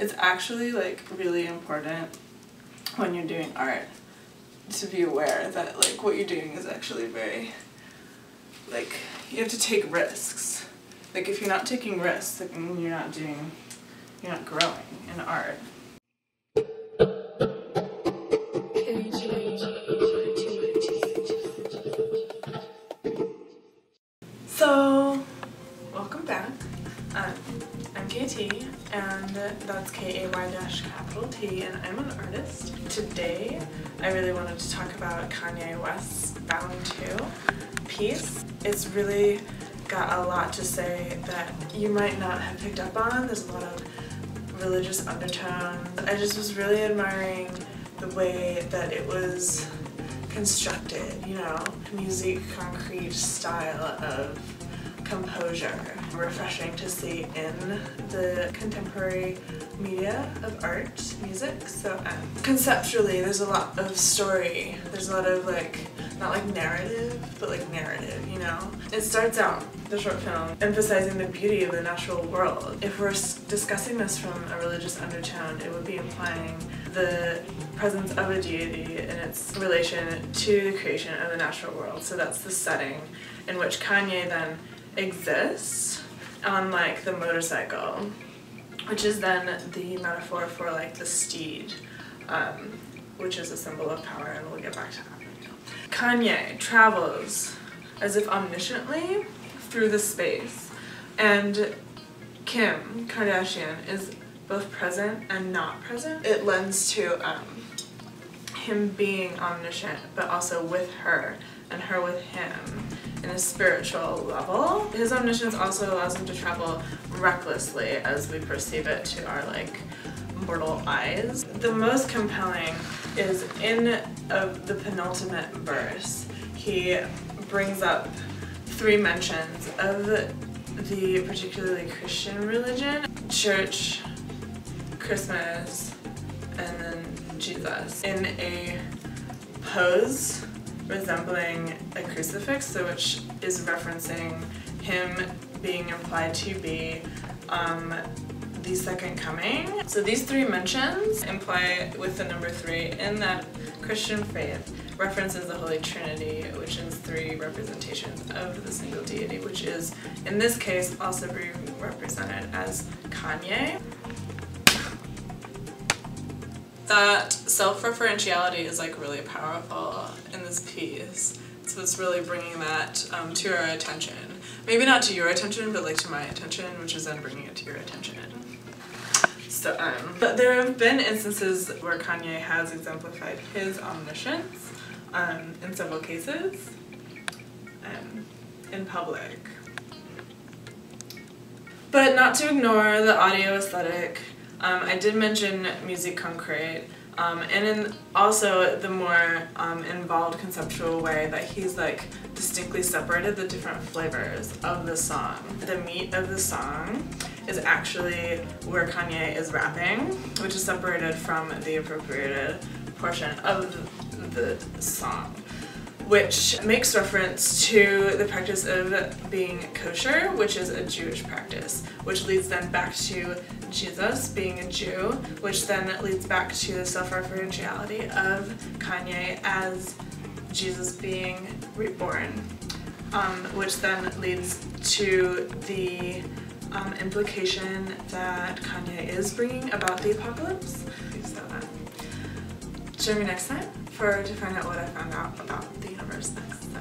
it's actually like really important when you're doing art to be aware that like what you're doing is actually very, like, you have to take risks. Like if you're not taking risks, then you're not growing in art. So, welcome back. I'm KT, and that's KaydashcapitalT, and I'm an artist. Today, I really wanted to talk about Kanye West's Bound 2 piece. It's really got a lot to say that you might not have picked up on. There's a lot of religious undertones. I just was really admiring the way that it was constructed, you know, music concrete style of composure. Refreshing to see in the contemporary media of art, music. So conceptually there's a lot of story. There's a lot of like, not like narrative, but like narrative, you know? It starts out, the short film, emphasizing the beauty of the natural world. If we're discussing this from a religious undertone, it would be implying the presence of a deity and its relation to the creation of the natural world. So that's the setting in which Kanye then exists on like the motorcycle, which is then the metaphor for like the steed, which is a symbol of power, and we'll get back to that. Kanye travels as if omnisciently through the space, and Kim Kardashian is both present and not present. It lends to him being omniscient, but also with her, and her with him in a spiritual level. His omniscience also allows him to travel recklessly as we perceive it to our like mortal eyes. The most compelling is in the penultimate verse. He brings up 3 mentions of the particularly Christian religion: church, Christmas, and then Jesus, in a pose resembling a crucifix, so which is referencing him being implied to be the second coming. So these 3 mentions imply with the number 3 in that Christian faith references the Holy Trinity, which is 3 representations of the single deity, which is in this case also being represented as Kanye. That self-referentiality is like really powerful in this piece. So it's really bringing that to our attention. Maybe not to your attention, but like to my attention, which is then bringing it to your attention. So, but there have been instances where Kanye has exemplified his omniscience in several cases in public. But not to ignore the audio aesthetic, I did mention musique concrète, and in also the more involved conceptual way that he's like distinctly separated the different flavors of the song. The meat of the song is actually where Kanye is rapping, which is separated from the appropriated portion of the song, which makes reference to the practice of being kosher, which is a Jewish practice, which leads then back to Jesus being a Jew, which then leads back to the self-referentiality of Kanye as Jesus being reborn, which then leads to the implication that Kanye is bringing about the apocalypse. So join me next time to find out what I found out about the universe next. So,